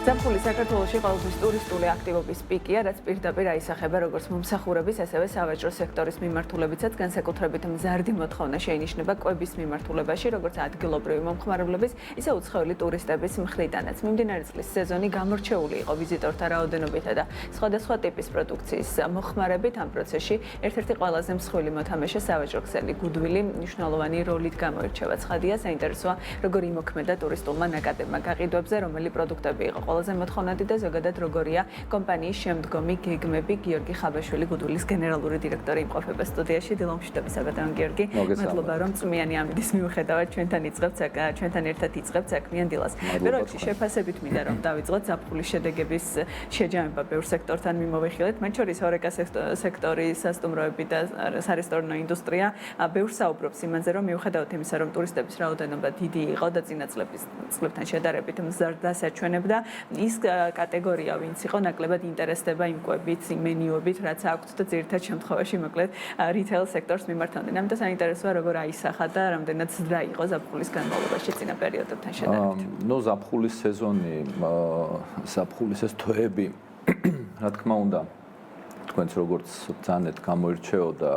ზაფხული საქართველოში ყოველთვის ტურისტული აქტივობის პიკია, რაც პირდაპირ აისახება როგორც მომსახურების, ასევე სავაჭრო სექტორის მიმართულებითაც, განსაკუთრებით მზარდი მოთხოვნა შეინიშნება კვების მიმართულებაში, როგორც ადგილობრივი მომხმარებლების, ისე უცხოელი ტურისტების მხრიდანაც. მიმდინარე წლის სეზონი გამორჩეული იყო ვიზიტორთა რაოდენობითა და სხვადასხვა ტიპის პროდუქციის მოხმარებით. ამ პროცესში ერთ-ერთი ყველაზე მსხვილი მოთამაშე სავაჭრო ქსელი გუდვილი მნიშვნელოვანი როლით გამოირჩევა. ცხადია, საინტერესოა, როგორ იმოქმედა ტურისტულმა ნაკადებმა გაყიდვებზე, რომელი პროდუქტები იყო ყველაზე მოთხოვნადი და ზოგადად როგორია კომპანიის შემდგომი გეგმები. გიორგი ხაბაშვილი, გუდვილის გენერალური დირექტორი იმყოფება სტუდიაში. დილომშვიდობი საბატონო გიორგი. მადლობა, რომ წმიანი ამბის მიუხედავად ჩვენთან ერთად იწყებთ საქმიან დილას. პირველში შეფასებით მინდა რომ დავიწყოთ ზაფხულის შედეგების შეჯამება ბევრ სექტორთან მიმოვიხილეთ, მათ შორის ჰორეკა სექტორი, სასტუმროები და სარესტორნო ინდუსტრია ბევრს საუბრობს იმაზე, რომ მიუხედავად იმისა, რომ ტურისტების რაოდენობა დიდი იყო და წინა წლებთან შედარებით მზარდ საჩვენებდა, ის კატეგორია, ვინც იყო ნაკლებად ინტერესდება იმ კვებით, იმ მენიუებით, რაც აქვთ და ძირითად შემთხვევაში მოკლედ რიტეილ სექტორს მიმართავდნენ. ამიტომ საინტერესოა, როგორ აისახა და რამდენად ზრდა იყო ზაფხულის განმავლობაში წინა პერიოდებთან შედარებით. ზაფხულის სეზონი, ზაფხულის ეს თვეები, რა თქმა უნდა, თქვენც როგორც ძანეთ გამოირჩეოდა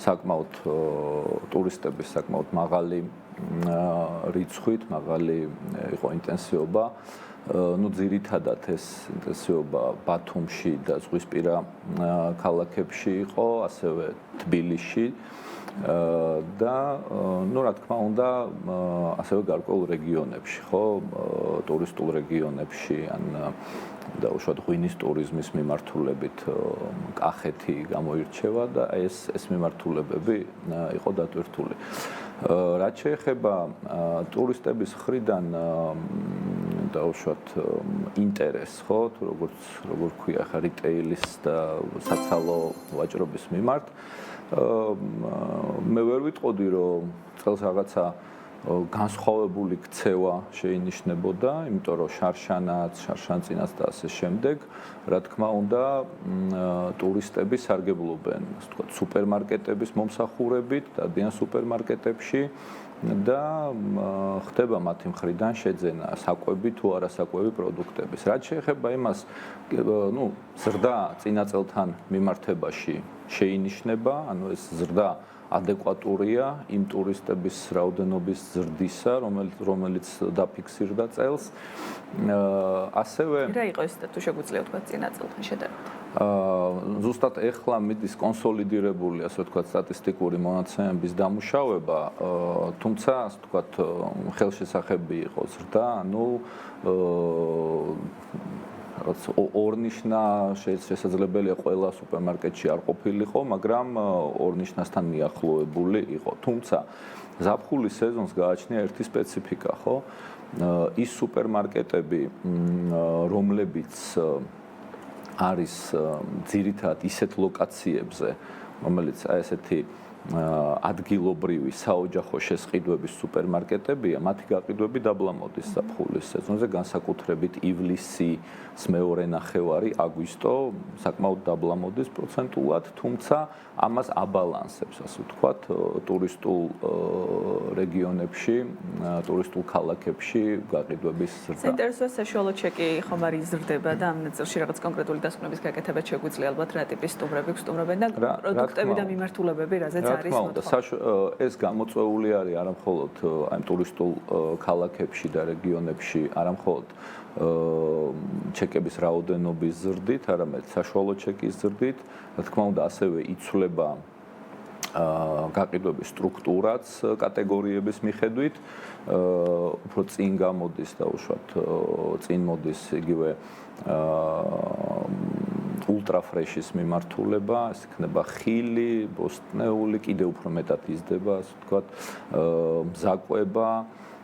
საკმაოდ ტურისტების საკმაოდ მაღალი რიცხვით, მაღალი იყო ინტენსივობა. ძირითადად ეს ინტენსივობა ბათუმში და ზღვისპირა ქალაქებში იყო, ასევე თბილისში და რა თქმა უნდა, ასევე გარკვეულ რეგიონებში, ხო, ტურისტულ რეგიონებში, ან დაუშვათ ღვინის ტურიზმის მიმართულებით კახეთი გამოირჩევა და ეს მიმართულებები იყო დატვირთული. რაც შეეხება ტურისტების მხრიდან დაუშვათ ინტერესს, ხო, თუ როგორ ქვია ხა რიტეილის და საცალო ვაჭრობის მიმართ, მე ვერ ვიტყოდი, რომ წელს რაღაცა განსხვავებული ქცევა შეინიშნებოდა, იმიტომ რომ შარშანწინაც და ასე შემდეგ, რა თქმა უნდა, ტურისტები სარგებლობენ, ასე ვთქვათ, სუპერმარკეტების მომსახურებით, დადიან სუპერმარკეტებში და ხდება მათი მხრიდან შეძენა საკვები თუ არა საკვები პროდუქტების. რაც შეეხება იმას, ზრდა წინა წელთან მიმართებაში შეინიშნება, ანუ ეს ზრდა ადეკვატურია იმ ტურისტების რაოდენობის ზრდისა, რომელიც დაფიქსირდა წელს. ასევე რა იყო ეს თუ შეგვიძლია ვთქვათ წინა წელთან შედარებით? ზუსტად ეხლა მიდის კონსოლიდირებული, ასე ვთქვათ, სტატისტიკური მონაცემების დამუშავება, თუმცა, ასე ვთქვათ, ხელშესახები იყო ზრდა, ორნიშნა შესაძლებელია ყველა სუპერმარკეტში არ ყოფილიყო, მაგრამ ორნიშნასთან მიახლოებული იყო. თუმცა ზაფხულის სეზონს გააჩნია ერთი სპეციფიკა, ხო? ის სუპერმარკეტები, რომლებიც არის ძირითადად ისეთ ლოკაციებზე, რომელიც ესეთი ადგილობრივი საოჯახო შესყიდვების სუპერმარკეტებია, მათი გაყიდვები დაბლა მოდის ზაფხულის სეზონზე, განსაკუთრებით ივლისის მეორე ნახევარი, აგვისტო საკმაოდ დაბლა მოდის პროცენტულად, თუმცა ამას აბალანსებს, ასე ვთქვათ, ტურისტულ რეგიონებში, ტურისტულ ქალაქებში გაყიდვების ზრდა. საინტერესოა, საშუალო ჩეკი ხომ არ იზრდება და ამ ნაწილში რაღაც კონკრეტული დასკვნების გაკეთება შეგვიძლია ალბათ რა ტიპის სტუმრები გსტუმრობენ და პროდუქტები და მიმართულებები, რაზეც არის მოთხოვნა. ეს გამოწვეული არის არამხოლოდ აი ტურისტულ ქალაქებში და რეგიონებში, არამხოლოდ ჩეკების რაოდენობის ზრდით, არამედ საშუალო ჩეკის ზრდით, რა თქმა უნდა, ასევე იცვლება გაყიდვების სტრუქტურაც კატეგორიების მიხედვით, უფრო წინ გამოდის და უშუალოდ წინ მოდის იგივე ულტრაფრეშის მიმართულება, ეს იქნება ხილი, ბოსტნეული, კიდევ უფრო მეტად იზრდება, ასე ვთქვათ, მზაკვება.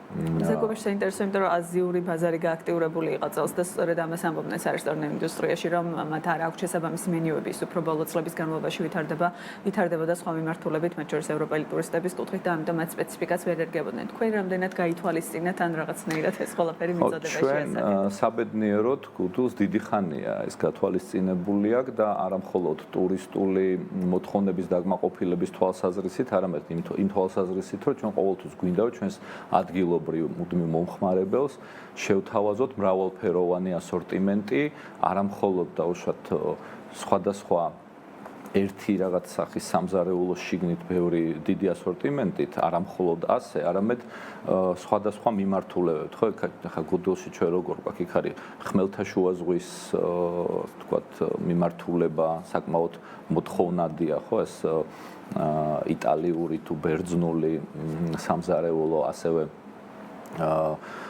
მზაკვებაში საინტერესოა, იმიტომ რომ აზიური ბაზარი გააქტიურებული იყო წელს და სწორედ ამას ამბობდნენ სარესტორნო ინდუსტრიაში, რომ მათ არ აქვს შესაბამისი მენიუები, უფრო ბოლო წლების განმავლობაში ვითარდებოდა სხვა მიმართულებით, მათ შორის ევროპელი ტურისტების კუთხით და ამიტომ მათ სპეციფიკაც ვერ ერგებოდნენ. თქვენ რამდენად გაითვალისწინეთ ან რაღაცნაირად ეს ყველაფერი მიწოდებაში ჩვენ საბედნიეროდ გუდულს დიდი ხანია ეს გათვალისწინებული აქვს და არამხოლოდ ტურისტული მოთხოვნების დაკმაყოფილების თვალსაზრისით, არამედ იმ თვალსაზრისით, რომ ჩვენ ყოველთვის გვინდა ჩვენს ადგილ ადგილობრივ მუდმივ მომხმარებელს შევთავაზოთ მრავალფეროვანი ასორტიმენტი, არა მხოლოდ დაუშვათ სხვადასხვა ერთი რაღაც სახის სამზარეულო შიგნით ბევრი დიდი ასორტიმენტით, არა მხოლოდ ასე, არამედ სხვადასხვა მიმართულებებით, ხო, ხა გუდელში ჩვენ როგორ გვაქვს, იქ არის ხმელთაშუა ზღვის, თქვათ, მიმართულება, საკმაოდ მოთხოვნადია, ხო, ეს იტალიური თუ ბერძნული სამზარეულო,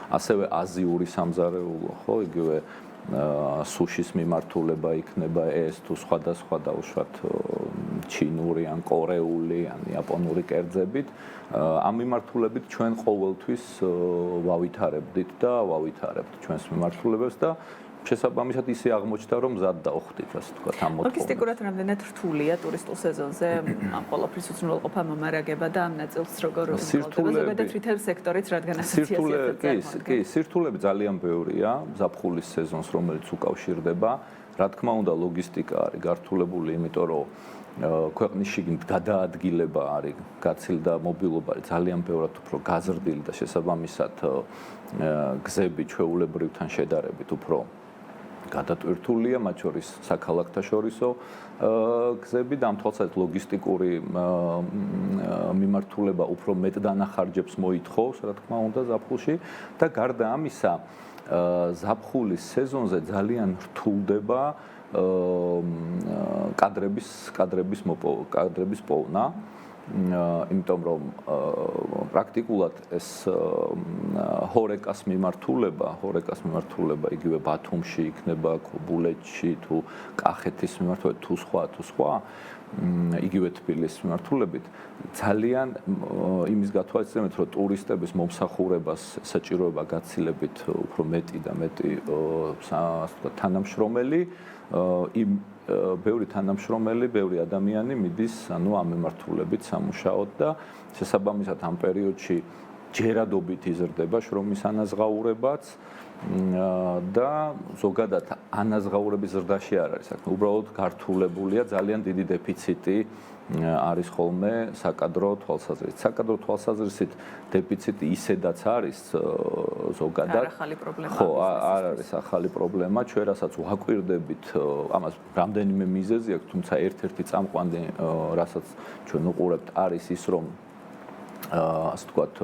ასევე აზიური სამზარეულო, ხო, იგივე სუშის მიმართულება იქნება ეს თუ სხვადასხვა დაუშვათ ჩინური ან კორეული ან იაპონური კერძებით ამ მიმართულებით ჩვენ ყოველთვის ვავითარებდით და ვავითარებთ ჩვენს მიმართულებებს და შესაბამისად ისე აღმოჩნდა რომ მზად დავხვდით ასე ვთქვათ ამ მოთხოვნას. ლოგისტიკურად რამდენად რთულია ტურისტულ სეზონზე ამ ყოველფრის უზრუნველყოფა მომარაგება და ამ ნაწილს როგორ უზრუნველყოფა ზოგადად რითელ სექტორით რადგან ასოციაციაციაც კი, სირთულეები ძალიან ბევრია ზაფხულის სეზონს რომელიც უკავშირდება. რა თქმა უნდა ლოგისტიკა არის გართულებული, იმიტომ რომ ქვეყნის შიგნით გადაადგილება არის გაცილდა მობილობა არის ძალიან ბევრად უფრო გაზრდილი და შესაბამისად გზები ჩვეულებრივთან შედარებით უფრო გადატვირთულია, მათ შორის საქალაქთა შორისო გზები და ამ თვალსაზრისით ლოგისტიკური მიმართულება უფრო მეტ დანახარჯებს მოითხოვს, რა თქმა უნდა, ზაფხულში და გარდა ამისა, ზაფხულის სეზონზე ძალიან რთულდება კადრების პოვნა. იმიტომ რომ პრაქტიკულად ეს ჰორეკას მიმართულება იგივე ბათუმში იქნება, ბულეთში თუ კახეთის მიმართულებით თუ სხვა იგივე თბილისის მიმართულებით ძალიან იმის გათვალისწინებით რომ ტურისტების მომსახურებას საჭიროება გაცილებით უფრო მეტი და მეტი თანამშრომელი ბევრი თანამშრომელი, ბევრი ადამიანი მიდის, ანუ ამ მიმართულებით სამუშაოდ და შესაბამისად ამ პერიოდში ჯერადობით იზრდება შრომის ანაზღაურებაც და ზოგადად ანაზღაურების ზრდაში არ არის საქმე, უბრალოდ გართულებულია ძალიან დიდი დეფიციტი არის ხოლმე საკადრო თვალსაზრისით. საკადრო თვალსაზრისით დეფიციტი ისედაც არის ზოგადად. ხო, არ არის ახალი პრობლემა, ჩვენ რასაც ვაკვირდებით, ამას რამდენიმე მიზეზი აქვს, თუმცა ერთ-ერთი წამყვანი, რასაც ჩვენ უყურებთ, არის ის, რომ ასე ვთქვათ,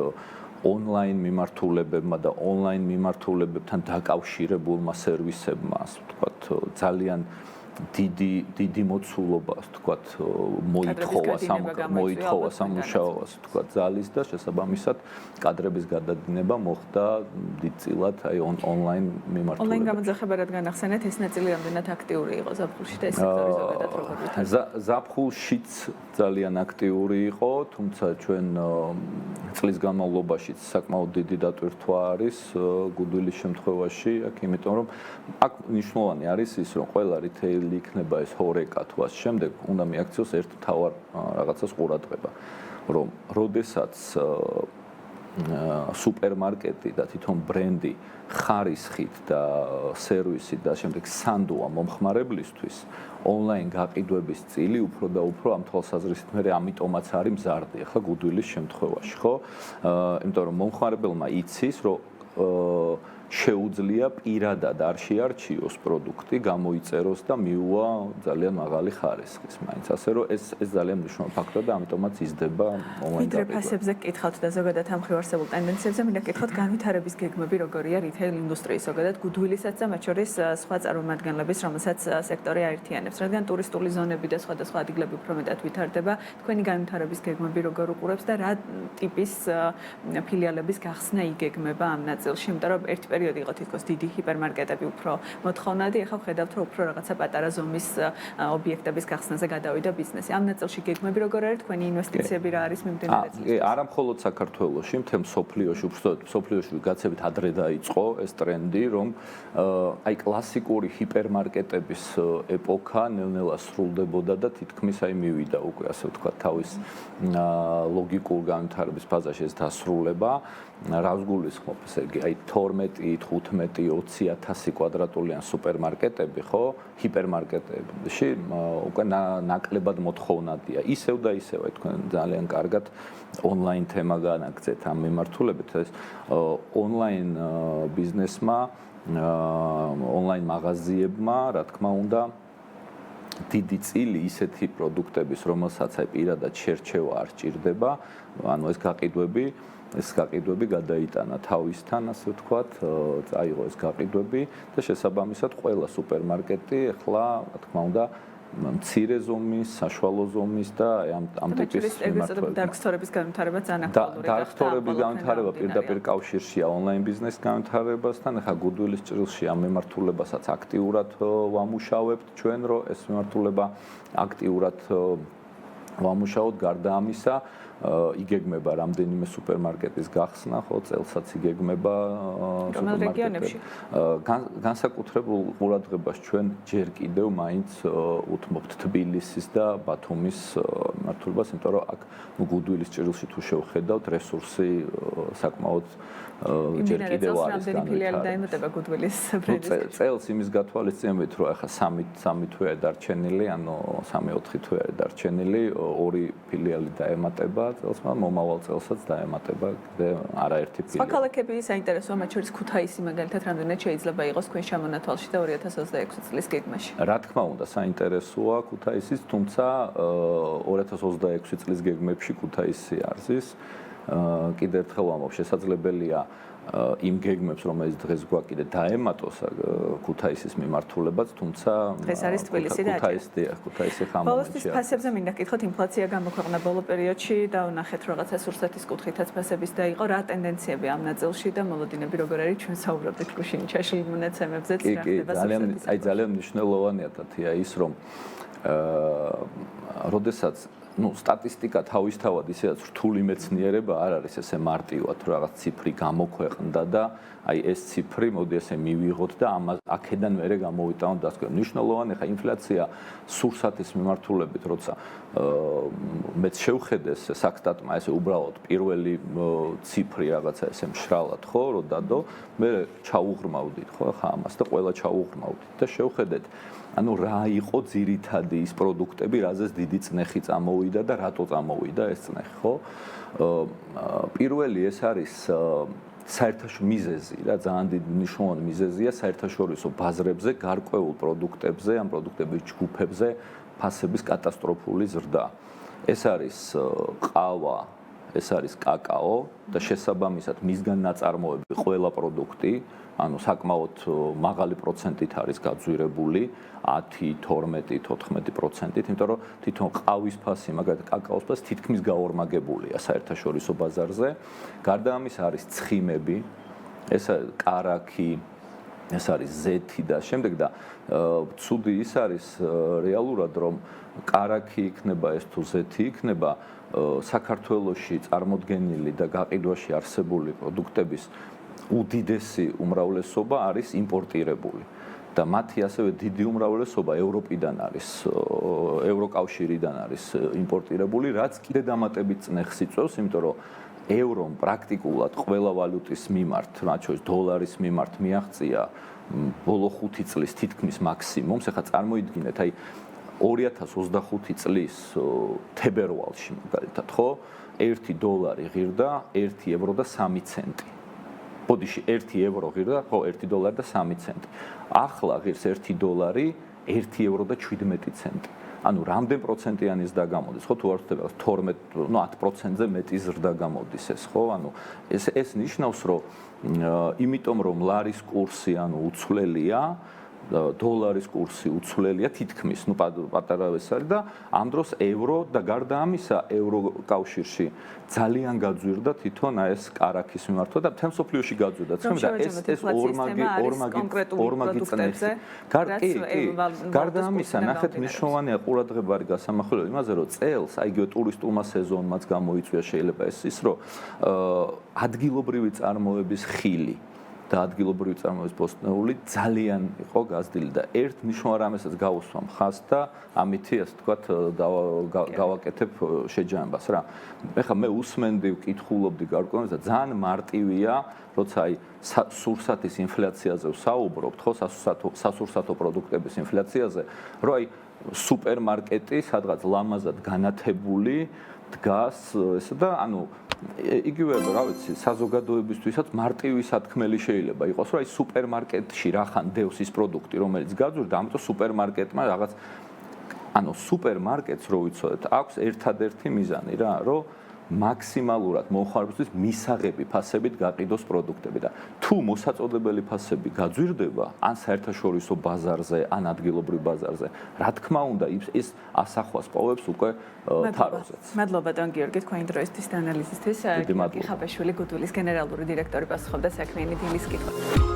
ონლაინ მიმართულებებმა და ონლაინ მიმართულებებთან დაკავშირებულმა სერვისებმა, ასე ვთქვათ, ძალიან დიდი მოცულობა, ასე ვთქვათ, მოითხოვა სამუშაოს, ასე ვთქვათ, ძალის და შესაბამისად კადრების გადადინება მოხდა დიდწილად აი ონლაინ მიმართულებაში. ონლაინ გამოძახება რადგან ახსენეთ, ეს ნაწილი რამდენად აქტიური იყო ზაფხულში და ეს სექტორი ზოგადად როგორ ვითარდება? ზაფხულშიც ძალიან აქტიური იყო, თუმცა ჩვენ წლის განმავლობაშიც საკმაოდ დიდი დატვირთვა არის გუდვილის შემთხვევაში, აქ იმიტომ რომ აქ მნიშვნელოვანი არის ის, რომ ყველა რიტეილ იქნება ეს ჰორეკა თუ ასე შემდეგ, უნდა მიაქციოს ერთ მთავარ რაღაცას ყურადღება, რომ როდესაც სუპერმარკეტი და თვითონ ბრენდი ხარისხით და სერვისით და შემდეგ სანდოა მომხმარებლისთვის ონლაინ გაყიდვების წილი უფრო და უფრო ამ თვალსაზრისით მე ამიტომაც არის მზარდი ახლა გუდვილის შემთხვევაში, ხო? იმიტომ რომ მომხმარებელმა იცის, რომ შეუძლია პირადად არ შეარჩიოს პროდუქტი, გამოიწეროს და მიუვა ძალიან მაღალი ხარისხის. მაინც ასე რომ ეს ძალიან მნიშვნელოვანი ფაქტორია და ამიტომაც იზრდება ონლაინ ვიდრე ფასებზე გკითხავთ და ზოგადად ამ მხრივ არსებულ ტენდენციებზე, მინდა გკითხოთ განვითარების გეგმები როგორია რიტეილ ინდუსტრიის ზოგადად გუდვილისაც და მათ შორის სხვა წარმომადგენლების, რომელსაც სექტორი აერთიანებს, რადგან ტურისტული ზონები და სხვადასხვა ადგილები უფრო მეტად ვითარდება, თქვენი განვითარების გეგმები როგორ უყურებს და რა ტიპის ფილიალების გახსნა იგეგმება ამ ნაწილში, იმიტომ რომ ერთ პერიოდი იყო თითქოს დიდი ჰიპერმარკეტები უფრო მოთხოვნადი, ახლა ვხედავთ, რომ უფრო რაღაცა პატარა ზომის ობიექტების გახსნაზე გადავიდა ბიზნესი. ამ ნაწილში გეგმები როგორ არის, თქვენი ინვესტიციები რა არის მიმდინარე წლებში? არა მხოლოდ საქართველოში, მთელ მსოფლიოში, უბრალოდ მსოფლიოში გაცებით ადრე დაიწყო ეს ტრენდი, რომ აი კლასიკური ჰიპერმარკეტების ეპოქა ნელ-ნელა სრულდებოდა და თითქმის აი მივიდა უკვე ასე ვთქვათ თავის ლოგიკურ განვითარების ფაზაში ეს დასრულება. რას გულისხმობ, ესე იგი, აი 12 15-20,000 კვადრატულიან სუპერმარკეტები, ხო, ჰიპერმარკეტებში უკვე ნაკლებად მოთხოვნადია. ისევ და ისევ, თქვენ ძალიან კარგად ონლაინ თემა განაგრძეთ ამ მიმართულებით, ეს ონლაინ ბიზნესმა, ონლაინ მაღაზიებმა, რა თქმა უნდა, დიდი წილი ისეთი პროდუქტების, რომელსაც აი პირადად შერჩევა არ ჭირდება, ანუ ეს გაყიდვები გადაიტანა თავისთან, ასე ვთქვათ, წაიღო ეს გაყიდვები და შესაბამისად ყველა სუპერმარკეტი ახლა, რა თქმა უნდა, მცირე ზომის, საშუალო ზომის და ამ ტიპის მიმართულებით დარგსთორების განვითარება ძალიან აქტუალურია. დარგსთორების განვითარება პირდაპირ კავშირშია ონლაინ ბიზნესის განვითარებასთან. ახლა გუდვილის ჭრილში ამ მიმართულებასაც აქტიურად ვამუშავებთ ჩვენ, რომ ეს მიმართულება აქტიურად ვამუშაოთ. გარდა ამისა, იგეგმება რამდენიმე სუპერმარკეტის გახსნა, ხო, წელსაც იგეგმება სუპერმარკეტები. განსაკუთრებულ ყურადღებას ჩვენ ჯერ კიდევ მაინც უთმობთ თბილისის და ბათუმის მიმართულებას, იმიტომ რომ აქ გუდვილის ჭრილში თუ შევხედავთ, რესურსი საკმაოდ ჯერ კიდევ არის განვითარებული. წელს იმის გათვალისწინებით, რომ ახლა 3 თვეა დარჩენილი, ანუ 3-4 თვეა დარჩენილი, 2 ფილიალი დაემატება წელს, მომავალ წელსაც დაემატება არაერთი ფილიალი. სხვა ქალაქები საინტერესოა, მათ შორის ქუთაისი მაგალითად რამდენად შეიძლება იყოს თქვენ შემონათვალში და 2026 წლის გეგმაში? რა თქმა უნდა, საინტერესოა ქუთაისის, თუმცა 2026 წლის გეგმებში ქუთაისი არ ზის. კიდევ ერთხელ ვამბობ, შესაძლებელია იმ გეგმებს, რომელიც დღეს გვაქვს, დაემატოს ქუთაისის მიმართულებაც, თუმცა დღეს არის თბილისი და ქუთაისი ხამომენტია. ბოლოსთვის ფასებზე მინდა გითხოთ, ინფლაცია გამოქვეყნა ბოლო პერიოდში და ვნახეთ რაღაცა სურსათის კუთხითაც ფასების დაიყო, რა ტენდენციები ამ ნაწილში და მოლოდინები როგორ არის, ჩვენ საუბრობთ გუშინჩაში მონაცემებზეც, რა ხდება სურსათის. ძალიან მნიშვნელოვანია თათია ის, რომ როდესაც სტატისტიკა თავისთავად ისედაც რთული მეცნიერება არ არის ესე მარტივად რაღაც ციფრი გამოქვეყნდა და აი ეს ციფრი მოდი ესე მივიღოთ და აქედან მერე გამოვიტანოთ დასკვნა. მნიშვნელოვანია ხა ინფლაცია სურსათის მიმართულებით, როცა მეც შევხედეს საქსტატმა ესე უბრალოდ პირველი ციფრი რაღაცა ესე მშრალად ხო რო დადო, მე ჩაუღრმავდით ხო ხა ამას და ყველა ჩაუღრმავდით და შევხედეთ ანუ რა იყო ძირითადი ის პროდუქტები, რაზეც დიდი წნეხი წამოვიდა და რატო წამოვიდა ეს წნეხი, ხო? პირველი ეს არის საერთაშორისო მიზეზი, რა ძალიან დიდი მნიშვნელოვანი მიზეზია საერთაშორისო ბაზრებზე, გარკვეულ პროდუქტებზე, ამ პროდუქტების ჯგუფებზე ფასების კატასტროფული ზრდა. ეს არის ყავა, ეს არის კაკაო და შესაბამისად მისგან ნაწარმოები ყველა პროდუქტი, ანუ საკმაოდ მაღალი პროცენტით არის გაძვირებული 10, 12, 14%-ით, იმიტომ რომ თვითონ ყავის ფასი, მაგალითად კაკაოს ფასი თითქმის გაორმაგებულია საერთაშორისო ბაზარზე. გარდა ამისა არის ცხიმები, ეს კარაქი, ეს არის ზეთი და შემდეგ და ცუდი ის არის რეალურად რომ კარაქი იქნება ეს თუ ზეთი იქნება საქართველოში წარმოდგენილი და გაყიდვაში არსებული პროდუქტების უდიდესი უმრავლესობა არის იმპორტირებული და მათი ასევე დიდი უმრავლესობა ევროპიდან არის, ევროკავშირიდან არის იმპორტირებული, რაც კიდე დამატებით წნეხს იწვევს, იმიტომ რომ ევრომ პრაქტიკულად ყველა ვალუტის მიმართ, მათ შორის დოლარის მიმართ მიაღწია ბოლო 5 წლის თითქმის მაქსიმუმს. ახლა წარმოიდგინეთ, აი 2025 წლის თებერვალში მაგალითად, ხო, 1 დოლარი ღირდა 1 ევრო და 3 ცენტი. ბოდიში 1 ევრო ღირდა, ხო, 1 დოლარი და 3 ცენტი. ახლა ღირს 1 დოლარი 1 ევრო და 17 ცენტი. ანუ რამდენ პროცენტიანი ზრდა გამოდის, ხო, თუ არ ვთქვი 12, ნუ 10%-ზე მეტი ზრდა გამოდის ეს, ხო? ანუ ეს ნიშნავს, რომ იმიტომ რომ ლარის კურსი ანუ უცვლელია, დოლარის კურსი უცვლელია თითქმის, ნუ პატარა ეს არის და ამ დროს ევრო და გარდა ამისა ევროკავშირში ძალიან გაძვირდა თვითონ ეს კარაქის მიმართვა და მთელ სოფლიოში გაძვირდა. თუმცა ეს ორმაგი წნეხი. გარდა ამისა, ნახეთ მნიშვნელოვანია ყურადღება არის გასამახვილებელი იმაზე, რომ წელს, აი იგივე ტურისტულმა სეზონმაც გამოიწვია შეიძლება ის რომ ადგილობრივი წარმოების ხილი და ადგილობრივი წარმოების ბოსტნეული ძალიან იყო გაზრდილი და ერთ მნიშვნელოვან რამესაც გავუსვა მხას და ამითი ასე ვთქვათ გავაკეთებ შეჯამებას რა. ეხლა მე უსმენდი, ვკითხულობდი გარკვეულებას და ძალიან მარტივია, როცა აი სურსათის ინფლაციაზე ვსაუბრობთ, ხო, სასურსათო პროდუქტების ინფლაციაზე, რომ აი სუპერმარკეტი სადღაც ლამაზად განათებული დგას ესა და ანუ იგივე რა ვიცი საზოგადოებისთვისაც მარტივი სათქმელი შეიძლება იყოს რომ აი სუპერმარკეტში რახან დევს ის პროდუქტი რომელიც გაძვირდა ამიტომ სუპერმარკეტმა რაღაც ანუ სუპერმარკეტს რო ვიცოდეთ აქვს ერთადერთი მიზანი რა რომ მაქსიმალურად მოხარებისთვის მისაღები ფასებით გაყიდოს პროდუქტები და თუ მოსაწოდებელი ფასები გაძვირდება ან საერთაშორისო ბაზარზე ან ადგილობრივ ბაზარზე რა თქმა უნდა ის ასახვას პოვებს უკვე თაროზეც. მადლობა ბატონ გიორგი თქვენი დროისთვის და ანალიზისთვის. გიორგი ხაბაშვილი გუდულის გენერალური დირექტორი პასუხობდა საქმიანი დილის კითხვებს.